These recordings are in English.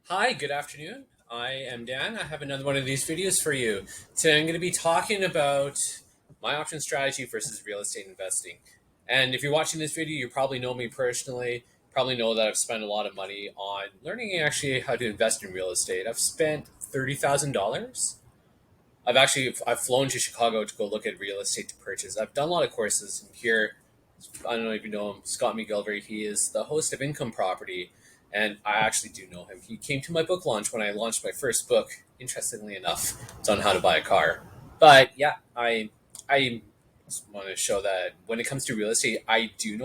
Hi, good afternoon. I am Dan. I have another one of these videos for you. Today I'm going to be talking about my option strategy versus real estate investing. And if you're watching this video, you probably know me personally, probably know that I've spent a lot of money on learning actually how to invest in real estate. I've spent $30,000. I've flown to Chicago to go look at real estate to purchase. I've done a lot of courses and here. I don't know if you know him, Scott McGilvery. He is the host of Income Property, and I actually do know him. He came to my book launch when I launched my first book. Interestingly enough, it's on how to buy a car. But yeah, I just want to show that when it comes to real estate, I do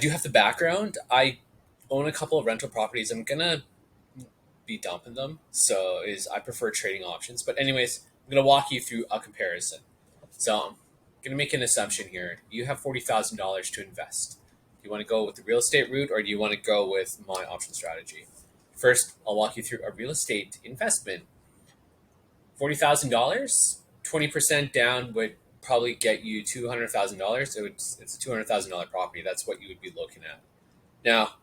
have the background. I own a couple of rental properties. I'm gonna be dumping them, so is I prefer trading options. But anyways, I'm gonna walk you through a comparison. So I'm going to make an assumption here. You have $40,000 to invest. Do you want to go with the real estate route or do you want to go with my option strategy? First, I'll walk you through a real estate investment. $40,000, 20% down would probably get you $200,000. It's a $200,000 property. That's what you would be looking at. Now,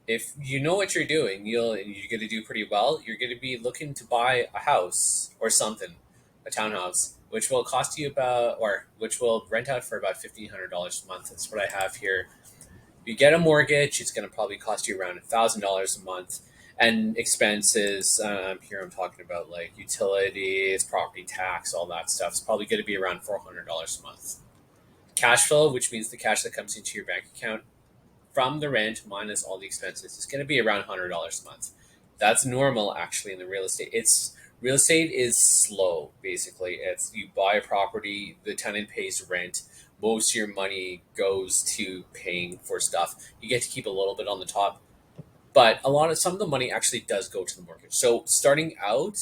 if you know what you're doing, you're going to do pretty well. You're going to be looking to buy a house or something, a townhouse, which will cost you which will rent out for about $1,500 a month. That's what I have here. If you get a mortgage, it's going to probably cost you around $1,000 a month. And expenses, here I'm talking about like utilities, property tax, all that stuff. It's probably going to be around $400 a month. Cash flow, which means the cash that comes into your bank account from the rent minus all the expenses is going to be around $100 a month. That's normal actually in the real estate. It's real estate is slow basically. It's you buy a property, the tenant pays rent, most of your money goes to paying for stuff. You get to keep a little bit on the top, but some of the money actually does go to the mortgage. So starting out,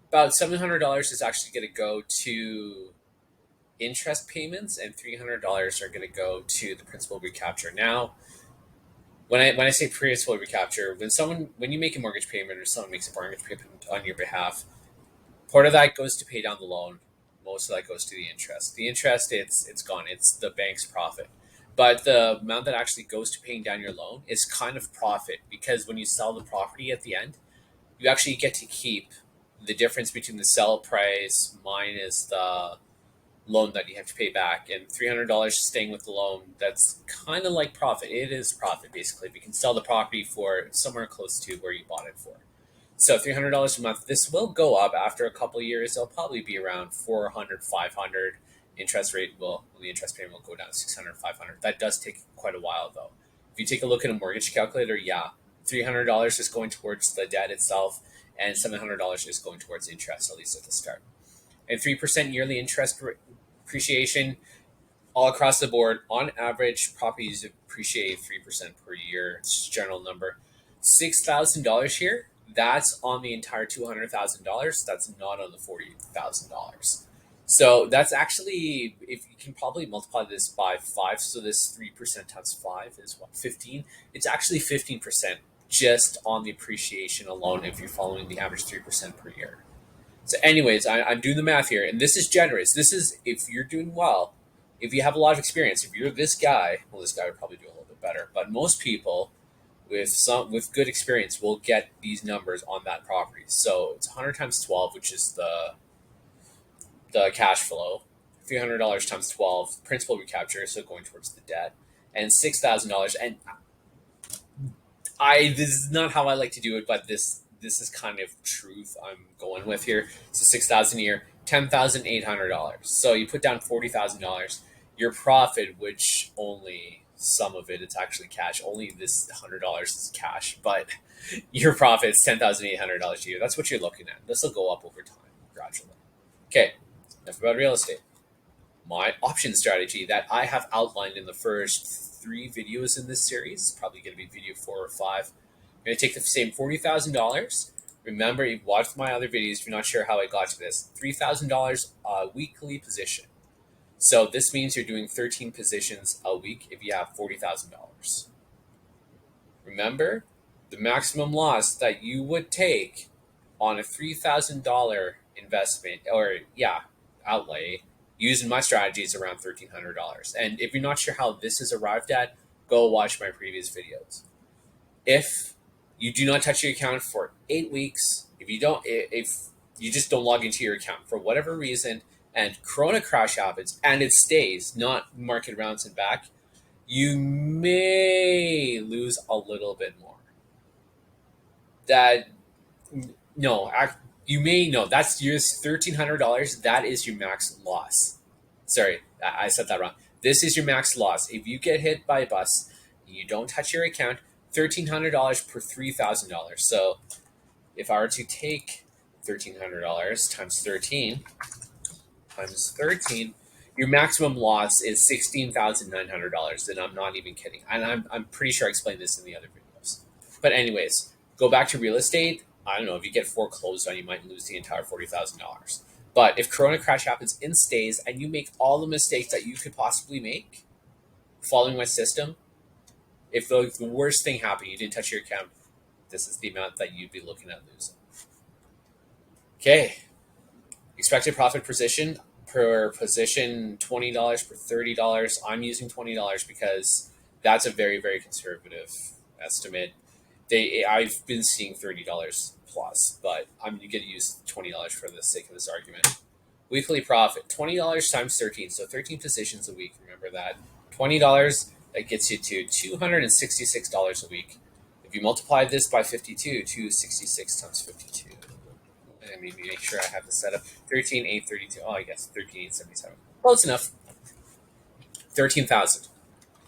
about $700 is actually going to go to interest payments, and $300 are going to go to the principal recapture. Now, when I say principal recapture, when you make a mortgage payment or someone makes a mortgage payment on your behalf, part of that goes to pay down the loan. Most of that goes to the interest. The interest, it's gone. It's the bank's profit. But the amount that actually goes to paying down your loan is kind of profit because when you sell the property at the end, you actually get to keep the difference between the sell price minus the loan that you have to pay back, and $300 staying with the loan. That's kind of like profit. It is profit basically. If you can sell the property for somewhere close to where you bought it for. So $300 a month. This will go up after a couple of years. It'll probably be around 400, 500. The interest payment will go down to 600, 500. That does take quite a while though. If you take a look at a mortgage calculator, yeah, $300 is going towards the debt itself, and $700 is going towards interest, at least at the start. And 3% yearly interest appreciation all across the board. On average, properties appreciate 3% per year. It's a general number. $6,000 here, that's on the entire $200,000. That's not on the $40,000. So that's actually, if you can probably multiply this by five, so this 3% times five is what, 15? It's actually 15% just on the appreciation alone if you're following the average 3% per year. So, anyways, I'm doing the math here, and this is generous. This is if you're doing well, if you have a lot of experience. If you're this guy, well, this guy would probably do a little bit better. But most people with good experience will get these numbers on that property. So it's 100 times 12, which is the cash flow. $300 times 12, principal recapture, so going towards the debt, and $6,000. And this is not how I like to do it, but this is kind of truth I'm going with here. So 6,000 a year, $10,800. So you put down $40,000. Your profit, which only some of it's actually cash. Only this $100 is cash, but your profit is $10,800 a year. That's what you're looking at. This will go up over time gradually. Okay, enough about real estate. My option strategy that I have outlined in the first three videos in this series, probably going to be video 4 or 5. I'm going to take the same $40,000. Remember, you've watched my other videos. If you're not sure how I got to this, $3,000 a weekly position. So this means you're doing 13 positions a week if you have $40,000. Remember, the maximum loss that you would take on a $3,000 investment outlay using my strategy is around $1,300. And if you're not sure how this is arrived at, go watch my previous videos. If You do not touch your account for 8 weeks. If you just don't log into your account for whatever reason, and Corona crash happens and it stays, not market rounds and back, you may lose a little bit more. That no, you may no. That's your $1,300. That is your max loss. Sorry, I said that wrong. This is your max loss. If you get hit by a bus, you don't touch your account. $1,300 per $3,000. So if I were to take $1,300 times 13, your maximum loss is $16,900, and I'm not even kidding. And I'm pretty sure I explained this in the other videos. But anyways, go back to real estate. I don't know, if you get foreclosed on, you might lose the entire $40,000. But if Corona crash happens and stays, and you make all the mistakes that you could possibly make following my system, if the worst thing happened, you didn't touch your account, this is the amount that you'd be looking at losing. Okay, expected profit position per position, $20 per $30. I'm using $20 because that's a very, very conservative estimate. I've been seeing $30 plus, but I'm going to use $20 for the sake of this argument. Weekly profit, $20 times 13, so 13 positions a week. Remember that. $20, that gets you to $266 a week. If you multiply this by 52, 266 times 52. Let me make sure I have the setup. 13,832. Oh, I guess 13,877. Close enough. 13,000.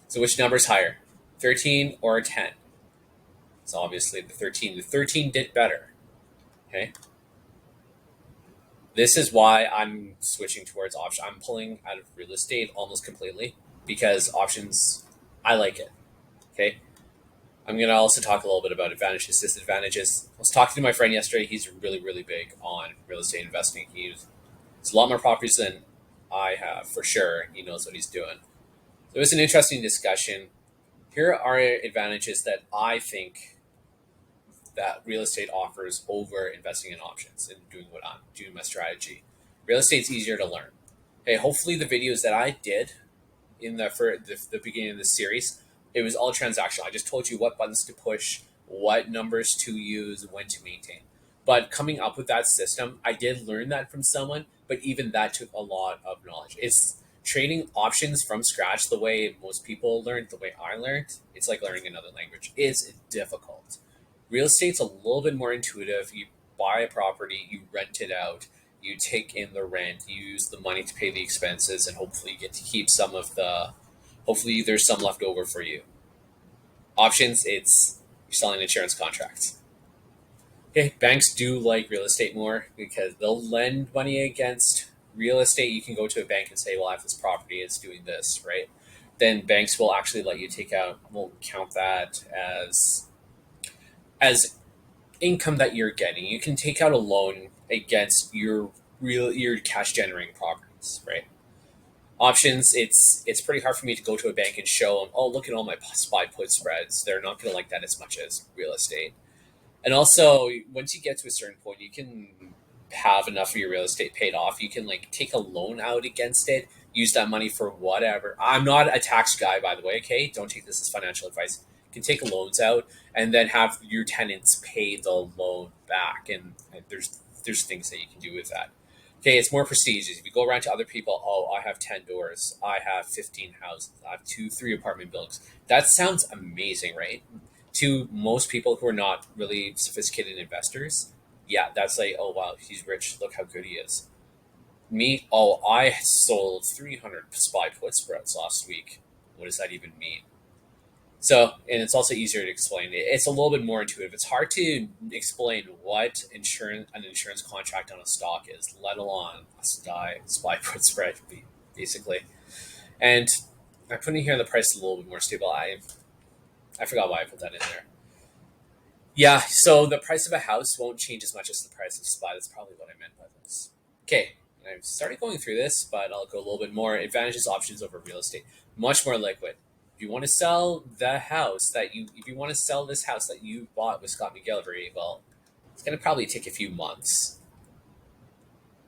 So which number is higher, 13 or 10? So obviously the 13. The 13 did better. Okay. This is why I'm switching towards options. I'm pulling out of real estate almost completely because options, I like it. Okay. I'm going to also talk a little bit about advantages, disadvantages. I was talking to my friend yesterday. He's really, really big on real estate investing. He's a lot more properties than I have, for sure. He knows what he's doing. So it was an interesting discussion. Here are advantages that I think that real estate offers over investing in options and doing what I'm doing, my strategy. Real estate's easier to learn. Hey, hopefully the videos that I did for the beginning of this series, it was all transactional. I just told you what buttons to push, what numbers to use, when to maintain. But coming up with that system, I did learn that from someone, but even that took a lot of knowledge. It's trading options from scratch the way most people learned, the way I learned. It's like learning another language. It's difficult. Real estate's a little bit more intuitive. You buy a property, you rent it out, you take in the rent, you use the money to pay the expenses, and hopefully you get to keep hopefully there's some left over for you. Options, you're selling insurance contracts. Okay, banks do like real estate more because they'll lend money against real estate. You can go to a bank and say, well, I have this property, it's doing this, right? Then banks will actually let you will count that as income that you're getting. You can take out a loan against your cash generating properties, right? Options, it's pretty hard for me to go to a bank and show them, oh, look at all my SPY put spreads. They're not going to like that as much as real estate. And also, once you get to a certain point, you can have enough of your real estate paid off. You can take a loan out against it, use that money for whatever. I'm not a tax guy, by the way. Okay, don't take this as financial advice. You can take loans out and then have your tenants pay the loan back, and there's things that you can do with that. Okay, it's more prestigious. If you go around to other people, oh, I have 10 doors, I have 15 houses, I have 3 apartment buildings. That sounds amazing, right? To most people who are not really sophisticated investors, yeah, that's like, oh, wow, he's rich. Look how good he is. Me, oh, I sold 300 SPY put spreads last week. What does that even mean? So, and it's also easier to explain. It's a little bit more intuitive. It's hard to explain what an insurance contract on a stock is, let alone a SPY put spread, basically. And I put in here the price is a little bit more stable. I forgot why I put that in there. Yeah, so the price of a house won't change as much as the price of SPY. That's probably what I meant by this. Okay, and I've started going through this, but I'll go a little bit more. Advantages, options over real estate. Much more liquid. If you want to sell the house if you want to sell this house that you bought with Scott McGillivray, well, it's going to probably take a few months.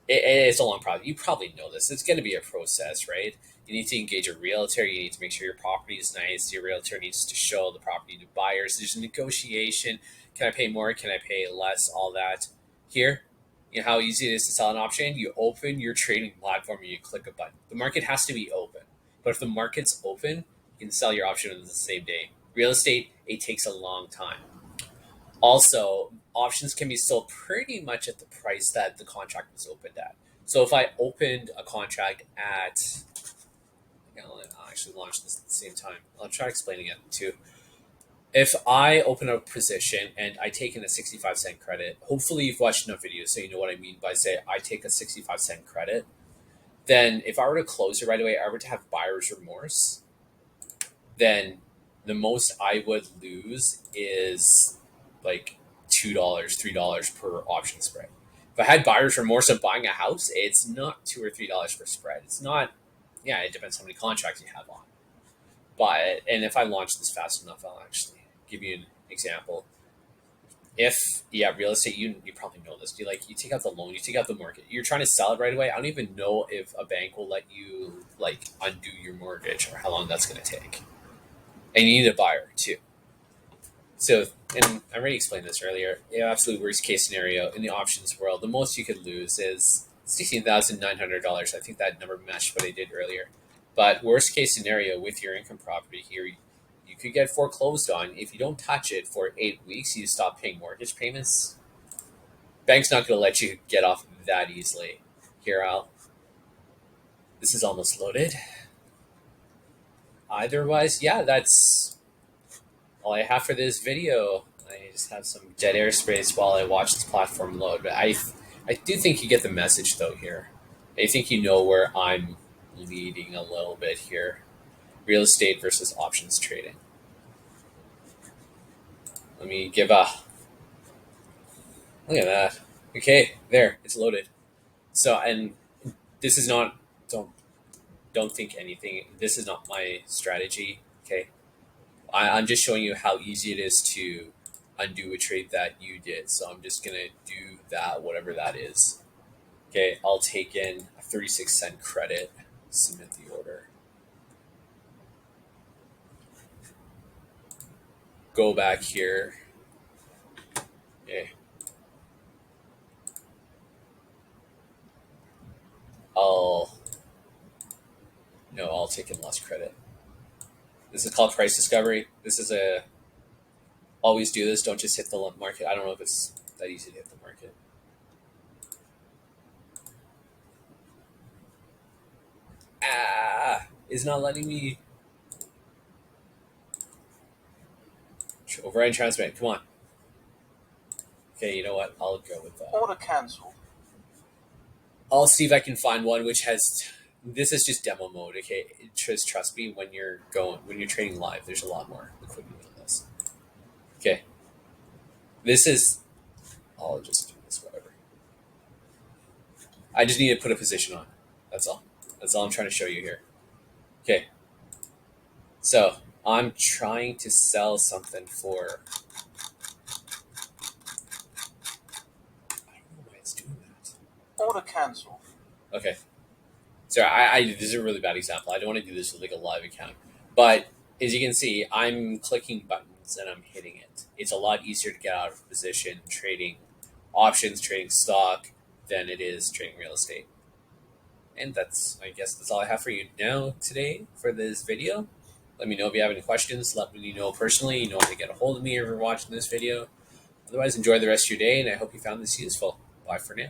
It's a long process. You probably know this. It's going to be a process, right? You need to engage a realtor. You need to make sure your property is nice. Your realtor needs to show the property to buyers. There's a negotiation. Can I pay more? Can I pay less? All that. Here, you know how easy it is to sell an option? You open your trading platform and you click a button. The market has to be open. But if the market's open, you can sell your option on the same day. Real estate, it takes a long time. Also, options can be sold pretty much at the price that the contract was opened at. So if I opened a contract at, I'll actually launch this at the same time. I'll try explaining it too. If I open a position and I take in a 65-cent credit, hopefully you've watched enough videos so you know what I mean by say I take a 65-cent credit. Then if I were to close it right away, I were to have buyer's remorse, then the most I would lose is like $2, $3 per option spread. If I had buyer's remorse of buying a house, it's not $2 or $3 per spread. It's not, yeah, it depends how many contracts you have on. But, and if I launch this fast enough, I'll actually give you an example. If, yeah, real estate, you probably know this. You take out the loan, you take out the mortgage. You're trying to sell it right away. I don't even know if a bank will let you undo your mortgage or how long that's going to take. And you need a buyer too. So, and I already explained this earlier. The absolute worst case scenario in the options world, the most you could lose is $16,900. I think that number matched what I did earlier. But worst case scenario with your income property here, you could get foreclosed on if you don't touch it for 8 weeks. You stop paying mortgage payments. Bank's not going to let you get off that easily. Here, this is almost loaded. Otherwise, yeah, that's all I have for this video. I just have some dead airspace while I watch this platform load. But I do think you get the message though here. I think you know where I'm leading a little bit here. Real estate versus options trading. Let me give a look at that. Okay, there, it's loaded. So, and this is not, don't think anything. This is not my strategy. Okay, I'm just showing you how easy it is to undo a trade that you did. So I'm just gonna do that, whatever that is. Okay, I'll take in a 36-cent credit, submit the order. Go back here. Okay. I'll take in less credit. This is called price discovery. This is always do this. Don't just hit the market. I don't know if it's that easy to hit the market. It's not letting me override transmit. Come on. Okay, you know what? I'll go with that. Order cancelled. I'll see if I can find one which has. This is just demo mode. Okay, just trust me. When you're trading live, there's a lot more liquidity on this. Okay, this is. I'll just do this. Whatever. I just need to put a position on. That's all. That's all I'm trying to show you here. Okay. So I'm trying to sell something for. I don't know why it's doing that. Order cancelled. Okay. Sorry, this is a really bad example. I don't want to do this with like a live account. But as you can see, I'm clicking buttons and I'm hitting it. It's a lot easier to get out of position trading options, trading stock, than it is trading real estate. And I guess that's all I have for you now today for this video. Let me know if you have any questions. Let me know personally. You know how to get a hold of me if you're watching this video. Otherwise, enjoy the rest of your day, and I hope you found this useful. Bye for now.